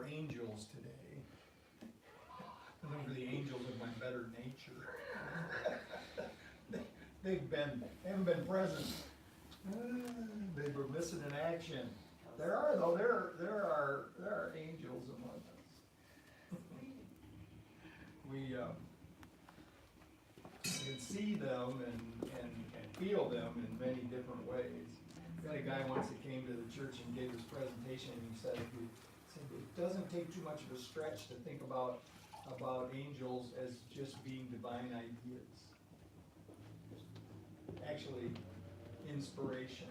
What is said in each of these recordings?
angels today. Looking for the angels of my better nature. They haven't been present. They were missing in action. There are though. There are angels among us. We can see them and feel them in many different ways. We had a guy once that came to the church and gave his presentation, and he said it doesn't take too much of a stretch to think about angels as just being divine ideas. Actually, inspiration.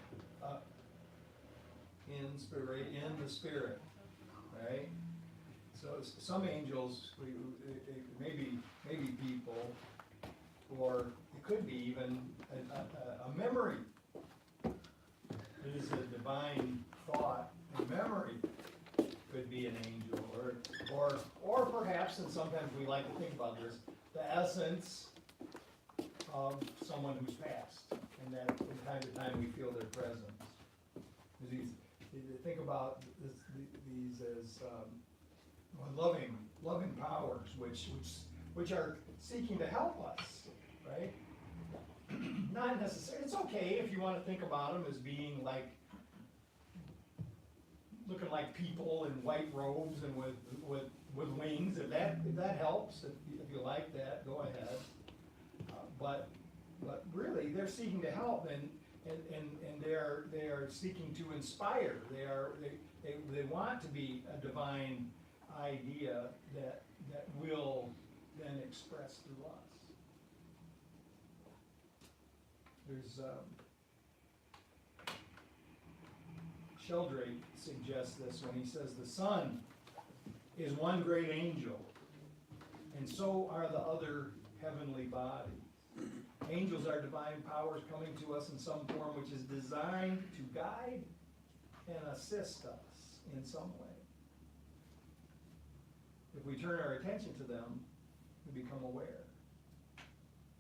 In the spirit, right? So some angels, maybe people, or it could be even a memory. It is a divine thought. A memory could be an angel, or perhaps, and sometimes we like to think about this, the essence of someone who's passed, and that from time to time we feel their presence. Think about these as loving powers, which are seeking to help us, right? Not necessarily. It's okay if you want to think about them as being like looking like people in white robes and with wings. If that helps, if you like that, go ahead. But really, they're seeking to help, and they are seeking to inspire. They want to be a divine idea that will then express through us. There's Sheldrake suggests this when he says the sun is one great angel, and so are the other heavenly bodies. Angels are divine powers coming to us in some form which is designed to guide and assist us in some way. If we turn our attention to them, we become aware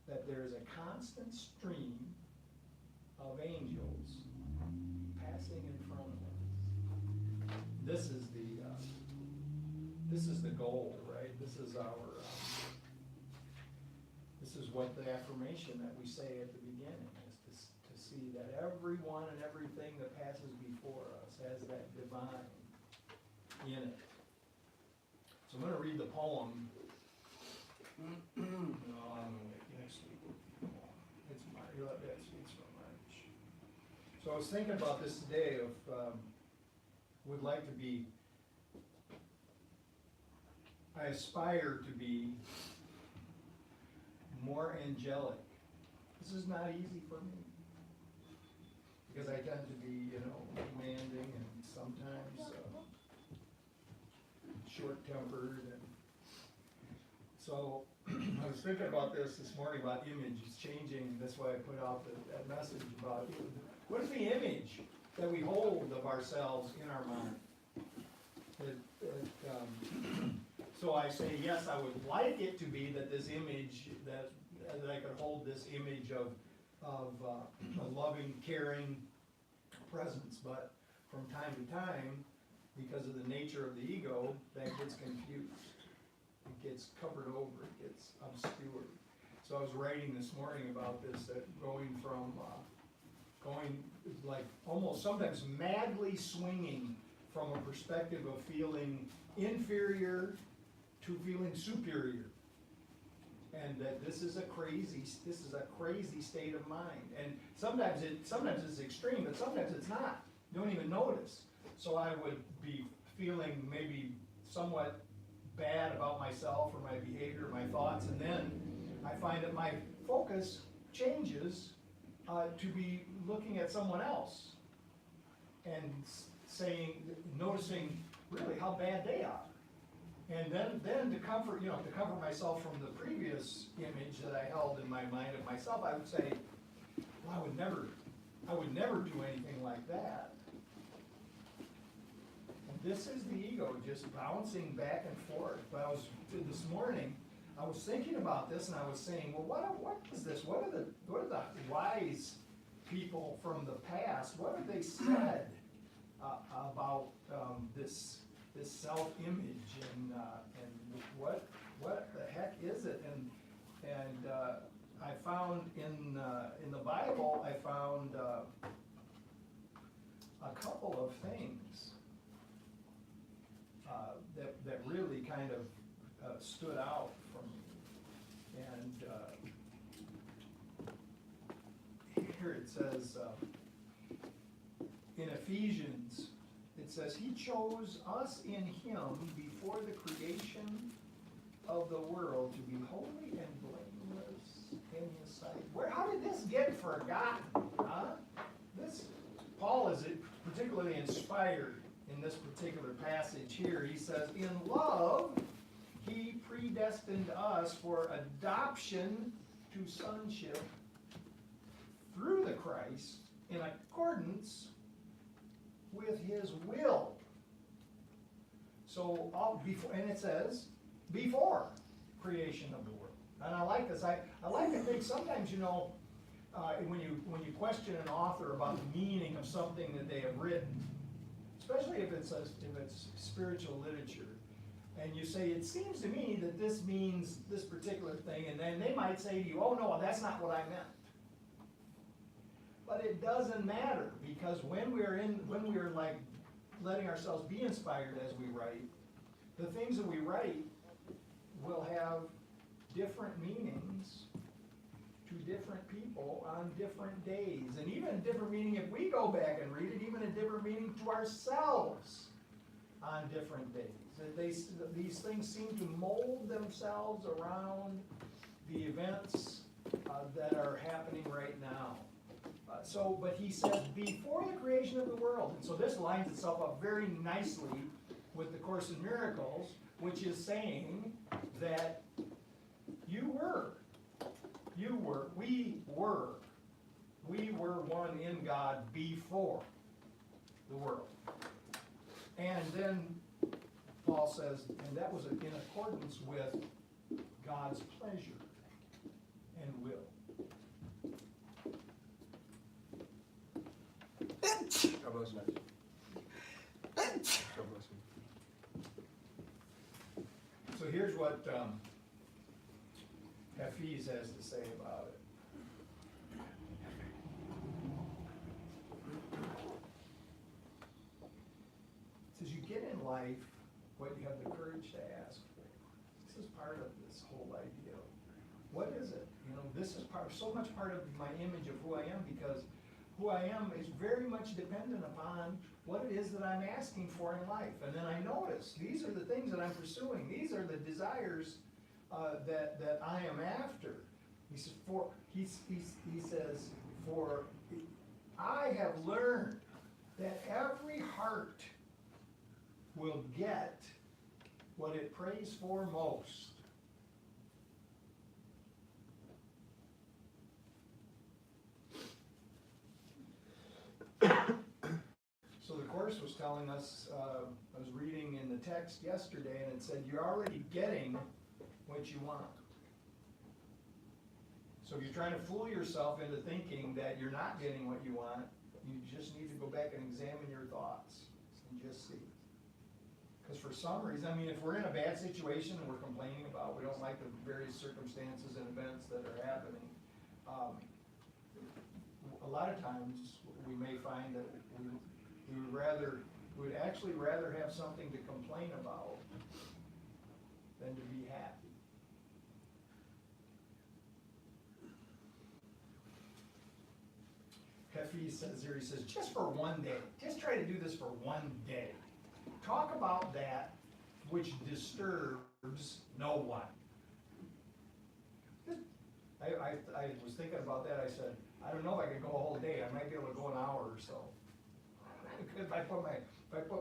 that there is a constant stream of angels passing in front of us. This is the goal, right? This is what the affirmation that we say at the beginning is, to see that everyone and everything that passes before us has that divine in it. So I'm going to read the poem. No, I'm going to wait next week. It's from March. So I was thinking about this today would like to be, I aspire to be more angelic. This is not easy for me because I tend to be, demanding and sometimes short-tempered. And so I was thinking about this morning about images changing. That's why I put out that message about what is the image that we hold of ourselves in our mind. So I say, yes, I would like it to be that this image, that I could hold this image of a loving, caring presence, but from time to time, because of the nature of the ego, that gets confused. It gets covered over, it gets obscured. So I was writing this morning about this, that going like almost sometimes madly swinging from a perspective of feeling inferior to feeling superior, and that this is a crazy state of mind. And sometimes it's extreme, but sometimes it's not. You don't even notice. So I would be feeling maybe somewhat bad about myself or my behavior, my thoughts, and then I find that my focus changes to be looking at someone else and noticing really how bad they are. And then to comfort myself from the previous image that I held in my mind of myself, I would say, well, I would never do anything like that. And this is the ego just bouncing back and forth. But this morning, I was thinking about this, and I was saying, well, what is this? What are the wise people from the past? What have they said about this this self-image, and what the heck is it? And I found in the Bible, I found a couple of things that really kind of stood out for me. And here it says, in Ephesians, it says, He chose us in Him before the creation of the world to be holy and blameless in His sight. How did this get forgotten? Huh? Paul is particularly inspired in this particular passage here. He says, in love, He predestined us for adoption to sonship through the Christ in accordance with His will. So, and it says, before creation of the world. And I like this. I like to think sometimes, when you question an author about the meaning of something that they have written, especially if it's spiritual literature, and you say, it seems to me that this means this particular thing, and then they might say to you, oh no, that's not what I meant. But it doesn't matter, because when we're like letting ourselves be inspired as we write, the things that we write will have different meanings to different people on different days, and even a different meaning if we go back and read it, even a different meaning to ourselves on different days. These things seem to mold themselves around the events that are happening right now. But he says, before the creation of the world. And so this lines itself up very nicely with the Course in Miracles, which is saying that we were one in God before the world. And then Paul says, and that was in accordance with God's pleasure and will. God bless you. God bless you. So here's what Hafiz has to say about it. It says, you get in life what you have the courage to ask for. This is part of this whole idea. What is it? This is so much part of my image of who I am, because who I am is very much dependent upon what it is that I'm asking for in life. And then I notice, these are the things that I'm pursuing. These are the desires that I am after. He says, for I have learned that every heart will get what it prays for most. So the Course was telling us, I was reading in the text yesterday, and it said, you're already getting what you want. So if you're trying to fool yourself into thinking that you're not getting what you want, you just need to go back and examine your thoughts and just see. Because for some reason, if we're in a bad situation and we're complaining about, we don't like the various circumstances and events that are happening, a lot of times we may find that we would actually rather have something to complain about than to be happy. Hafiz says here, he says, just for one day, just try to do this for one day. Talk about that which disturbs no one. I was thinking about that. I said, I don't know if I could go a whole day. I might be able to go an hour or so. If I put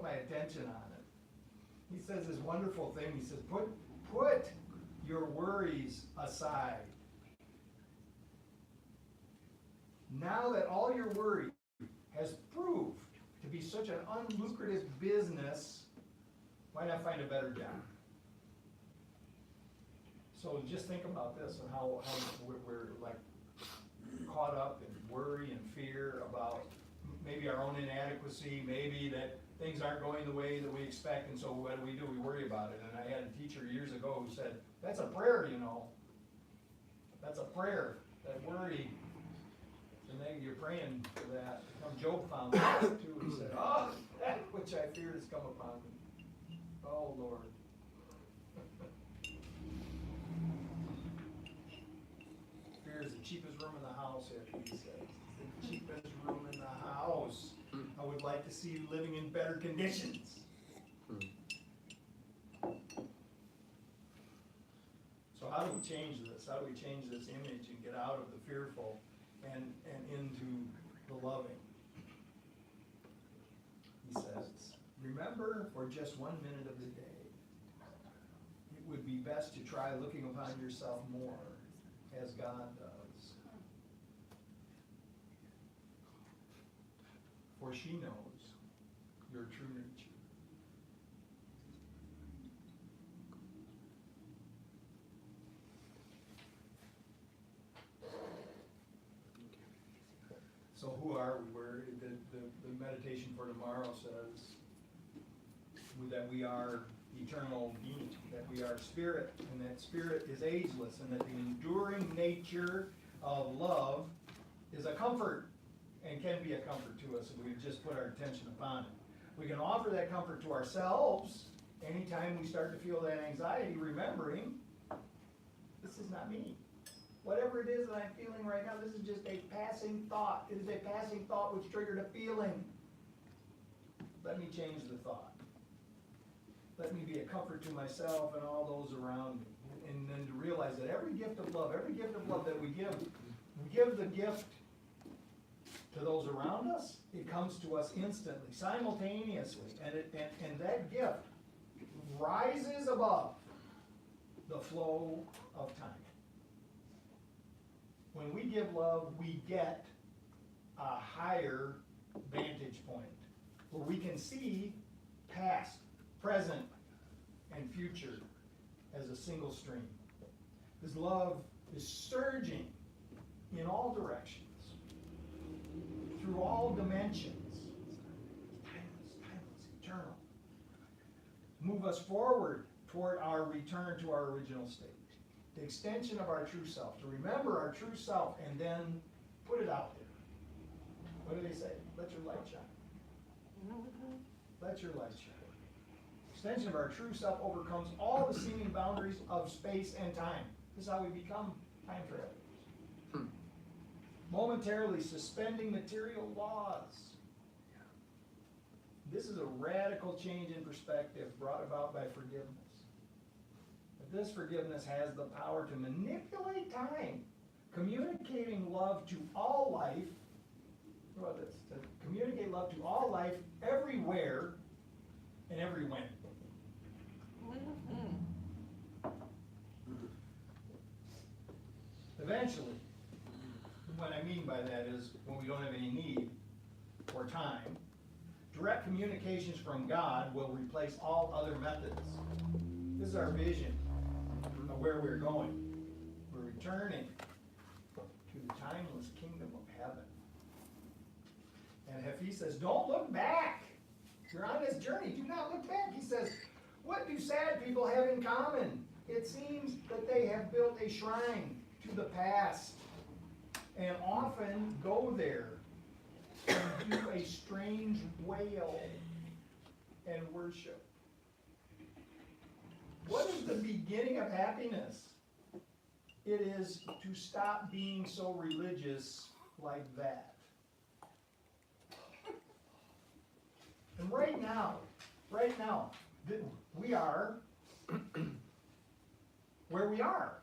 my attention on it. He says this wonderful thing. He says, put your worries aside. Now that all your worry has proved to be such an unlucrative business, why not find a better job? So just think about this and how we're like caught up in worry and fear about maybe our own inadequacy, maybe that things aren't going the way that we expect, and so what do? We worry about it. And I had a teacher years ago who said, that's a prayer, you know. That's a prayer, that worry. And then you're praying for that. Job found that too. He said, oh, that which I feared has come upon me. Oh, Lord. Fear is the cheapest room in the house, he says. The cheapest room in the house. I would like to see you living in better conditions. So how do we change this? How do we change this image and get out of the fearful and into the loving? He says, remember for just 1 minute of the day, it would be best to try looking upon yourself more as God does. For she knows your true nature. So who are we? The meditation for tomorrow says that we are eternal being, that we are spirit, and that spirit is ageless, and that the enduring nature of love is a comfort, and can be a comfort to us if we just put our attention upon it. We can offer that comfort to ourselves anytime we start to feel that anxiety, remembering this is not me. Whatever it is that I'm feeling right now, this is just a passing thought. It is a passing thought which triggered a feeling. Let me change the thought. Let me be a comfort to myself and all those around me. And then to realize that every gift of love that we give the gift to those around us, it comes to us instantly, simultaneously. And that gift rises above the flow of time. When we give love, we get a higher vantage point where we can see past, present, and future as a single stream. This love is surging in all directions, through all dimensions. Timeless, eternal. Move us forward toward our return to our original state. The extension of our true self, to remember our true self and then put it out there. What do they say? Let your light shine. Let your light shine. Extension of our true self overcomes all the seeming boundaries of space and time. This is how we become time travelers. Momentarily suspending material laws. This is a radical change in perspective brought about by forgiveness. This forgiveness has the power to manipulate time, communicating love to all life. What about this? To communicate love to all life, everywhere, and every when. Eventually, what I mean by that is when we don't have any need or time, direct communications from God will replace all other methods. This is our vision of where we're going. We're returning to the timeless kingdom of heaven. And Hafiz says, don't look back. You're on this journey. Do not look back. He says, what do sad people have in common? It seems that they have built a shrine to the past and often go there and do a strange wail and worship. What is the beginning of happiness? It is to stop being so religious like that. And right now, we are where we are.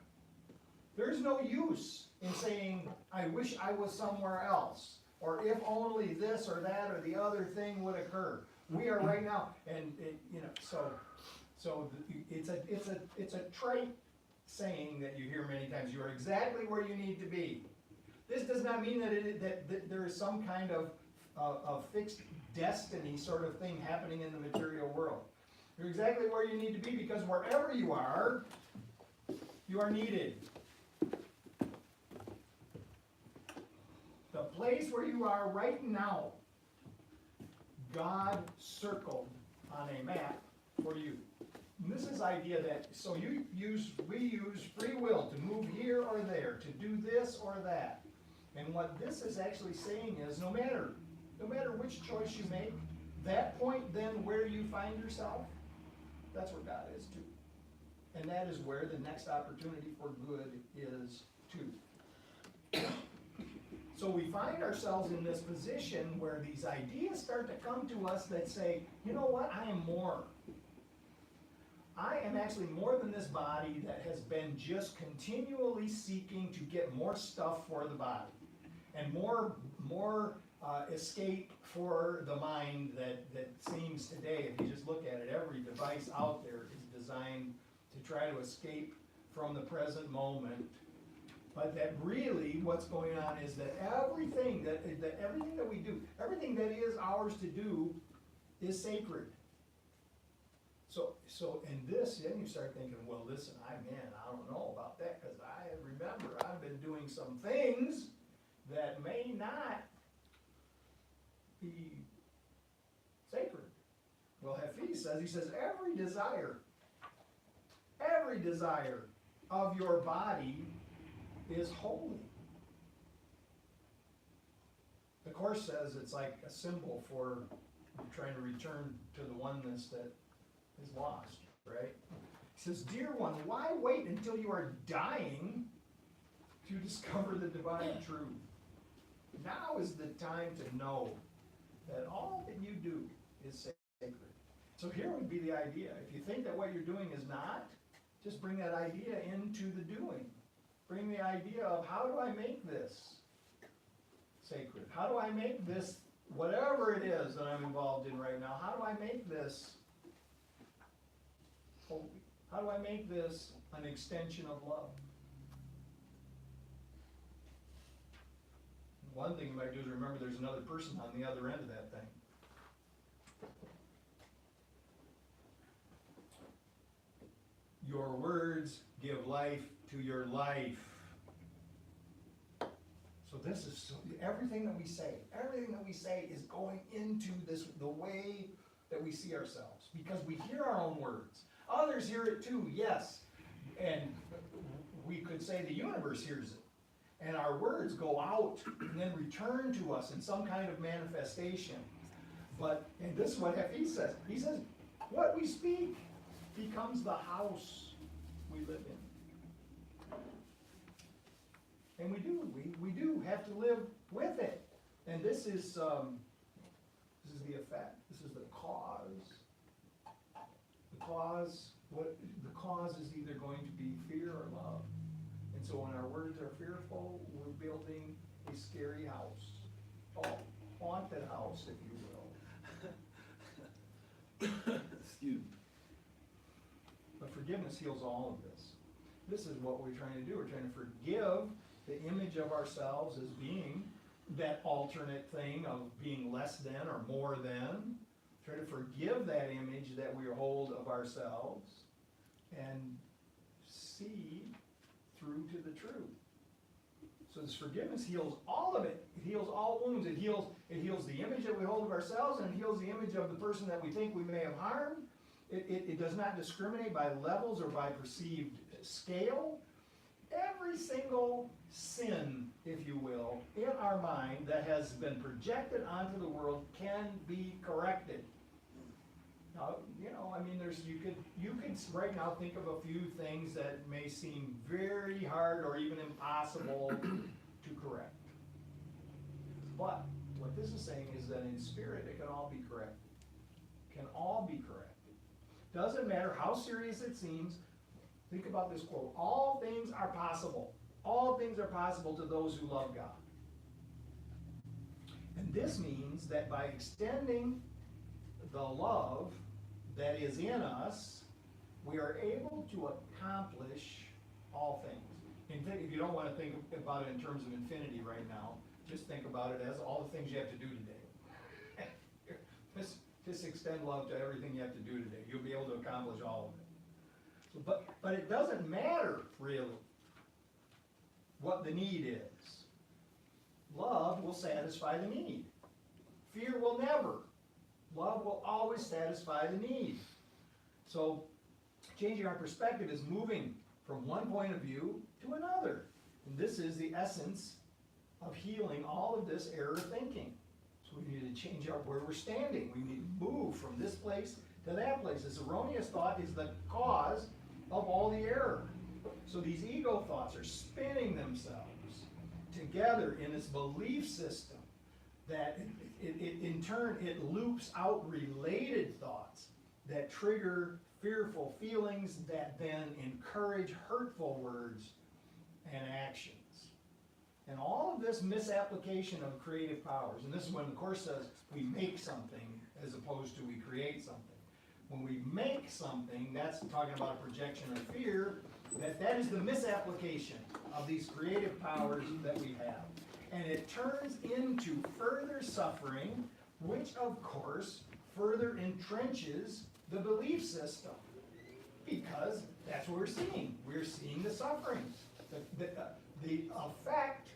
There's no use in saying, I wish I was somewhere else, or if only this or that or the other thing would occur. We are right now, and so it's a trite saying that you hear many times. You are exactly where you need to be. This does not mean that there is some kind of fixed destiny sort of thing happening in the material world. You're exactly where you need to be because wherever you are needed. The place where you are right now, God circled on a map for you. And this is idea that, so we use free will to move here or there, to do this or that. And what this is actually saying is, no matter which choice you make, that point then where you find yourself, that's where God is too. And that is where the next opportunity for good is too. So we find ourselves in this position where these ideas start to come to us that say, you know what, I am more. I am actually more than this body that has been just continually seeking to get more stuff for the body. And more escape for the mind that seems today, if you just look at it, every device out there is designed to try to escape from the present moment. But that really what's going on is that everything that we do, everything that is ours to do is sacred. So in this, then you start thinking, well, listen, I don't know about that, because I remember I've been doing some things that may not be sacred. Well, Hafiz says, he says, every desire of your body is holy. The Course says it's like a symbol for trying to return to the oneness that is lost, right? He says, dear one, why wait until you are dying to discover the divine truth? Now is the time to know that all that you do is sacred. So here would be the idea. If you think that what you're doing is not, just bring that idea into the doing. Bring the idea of, how do I make this sacred? How do I make this, whatever it is that I'm involved in right now, how do I make this holy? How do I make this an extension of love? One thing you might do is remember there's another person on the other end of that thing. Your words give life to your life. So this is, everything that we say is going into this, the way that we see ourselves. Because we hear our own words. Others hear it too, yes. And we could say the universe hears it. And our words go out and then return to us in some kind of manifestation. But, and this is what Hafiz says. He says, what we speak becomes the house we live in. And we do have to live with it. And this is the effect. This is the cause. The cause is either going to be fear or love. And so when our words are fearful, we're building a scary house. Oh, haunted house, if you will. Excuse me. But forgiveness heals all of this. This is what we're trying to do. We're trying to forgive the image of ourselves as being that alternate thing of being less than or more than. Try to forgive that image that we hold of ourselves and see through to the truth. So this forgiveness heals all of it. It heals all wounds. It heals the image that we hold of ourselves, and it heals the image of the person that we think we may have harmed. It does not discriminate by levels or by perceived scale. Every single sin, if you will, in our mind that has been projected onto the world can be corrected. Now, you could right now think of a few things that may seem very hard or even impossible to correct. But what this is saying is that in spirit it can all be corrected. Can all be corrected. Doesn't matter how serious it seems. Think about this quote. All things are possible. All things are possible to those who love God. And this means that by extending the love that is in us, we are able to accomplish all things. If you don't want to think about it in terms of infinity right now, just think about it as all the things you have to do today. Just extend love to everything you have to do today. You'll be able to accomplish all of it. So, but it doesn't matter, really, what the need is. Love will satisfy the need. Fear will never. Love will always satisfy the need. So changing our perspective is moving from one point of view to another. And this is the essence of healing all of this error thinking. So we need to change out where we're standing. We need to move from this place to that place. This erroneous thought is the cause of all the error. So these ego thoughts are spinning themselves together in this belief system that in turn it loops out related thoughts that trigger fearful feelings that then encourage hurtful words and actions. And all of this misapplication of creative powers, and this is when the Course says we make something as opposed to we create something. When we make something, that's talking about a projection of fear, that is the misapplication of these creative powers that we have. And it turns into further suffering, which of course further entrenches the belief system. Because that's what we're seeing. We're seeing the suffering. The effect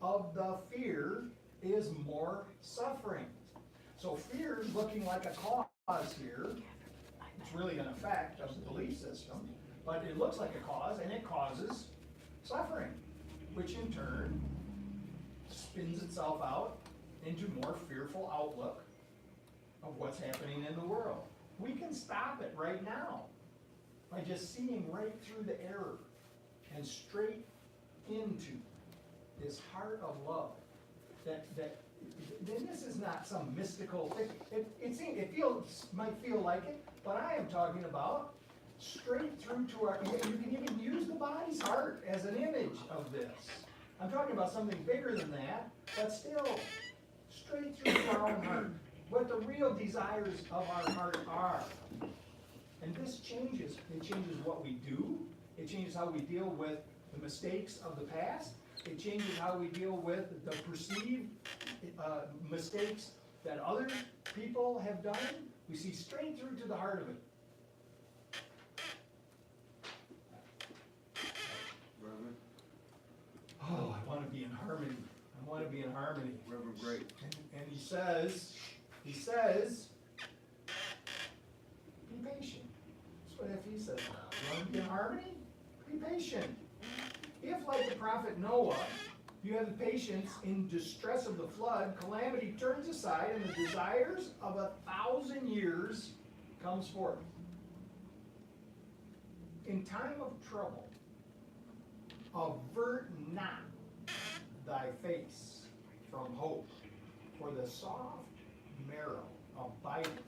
of the fear is more suffering. So fear is looking like a cause here. It's really an effect of the belief system, but it looks like a cause, and it causes suffering, which in turn spins itself out into more fearful outlook of what's happening in the world. We can stop it right now by just seeing right through the error and straight into this heart of love. That this is not some mystical thing. Might feel like it, but I am talking about straight through to our. You can even use the body's heart as an image of this. I'm talking about something bigger than that, but still straight through to our own heart. What the real desires of our heart are. And this changes. It changes what we do. It changes how we deal with the mistakes of the past. It changes how we deal with the perceived mistakes that other people have done. We see straight through to the heart of it. Reverend? Oh, I want to be in harmony. I want to be in harmony. Reverend, great. And he says, be patient. That's what FE says now. You want to be in harmony? Be patient. If, like the prophet Noah, you have the patience in distress of the flood, calamity turns aside and the desires of 1,000 years comes forth. In time of trouble, avert not thy face from hope, for the soft marrow abideth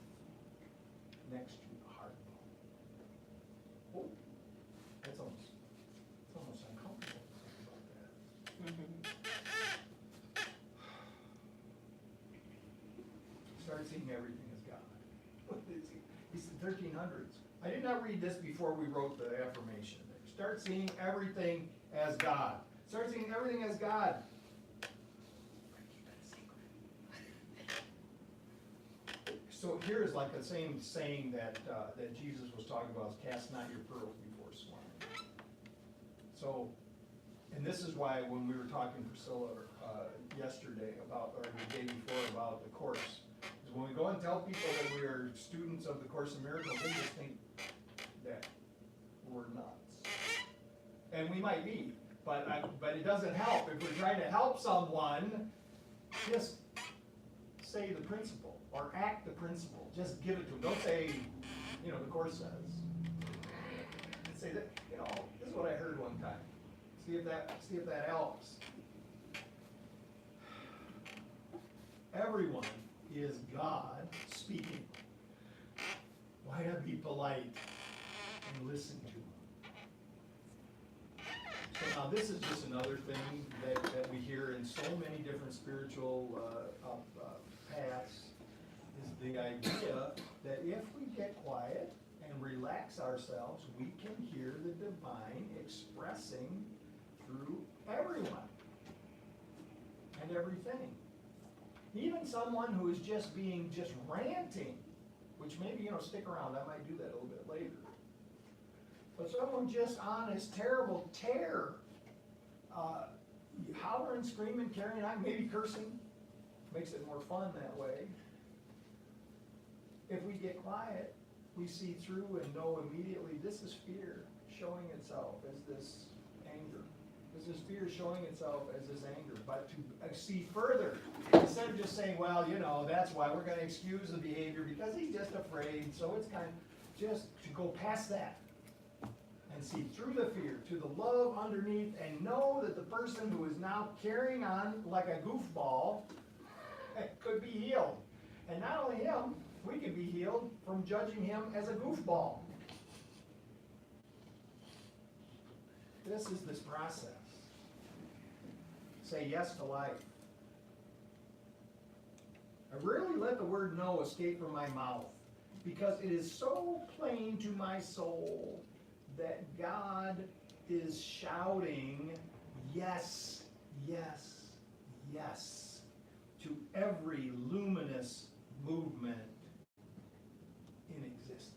next to the heart. Oh, that's almost uncomfortable to think about that. Start seeing everything as God. It's the 1300s. I did not read this before we wrote the affirmation. Start seeing everything as God. Start seeing everything as God. So here is like the same saying that Jesus was talking about, is cast not your pearls before swine. So, and this is why when we were talking, Priscilla, yesterday about, or the day before, about the Course, is when we go and tell people that we are students of the Course in Miracles, they just think that we're nuts. And we might be, but it doesn't help. If we're trying to help someone, just say the principle or act the principle. Just give it to them. Don't say, the Course says. Say that, this is what I heard one time. See if that helps. Everyone is God speaking. Why not be polite and listen to him? So now this is just another thing that we hear in so many different spiritual paths, is the idea that if we get quiet and relax ourselves, we can hear the divine expressing through everyone and everything. Even someone who is just ranting, which maybe, stick around, I might do that a little bit later. But someone just on his terrible tear, hollering, screaming, carrying on, maybe cursing, makes it more fun that way. If we get quiet, we see through and know immediately this is fear showing itself as this anger. This is fear showing itself as this anger. But to see further, instead of just saying, well, you know, that's why we're going to excuse the behavior because he's just afraid. So it's kind of just to go past that and see through the fear to the love underneath and know that the person who is now carrying on like a goofball could be healed. And not only him, we can be healed from judging him as a goofball. This is this process. Say yes to life. I rarely let the word no escape from my mouth because it is so plain to my soul that God is shouting yes, yes, yes to every luminous movement in existence.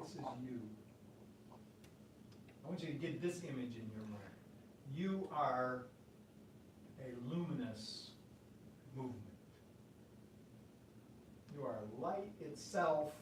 This is you. I want you to get this image in your mind. You are a luminous movement. You are light itself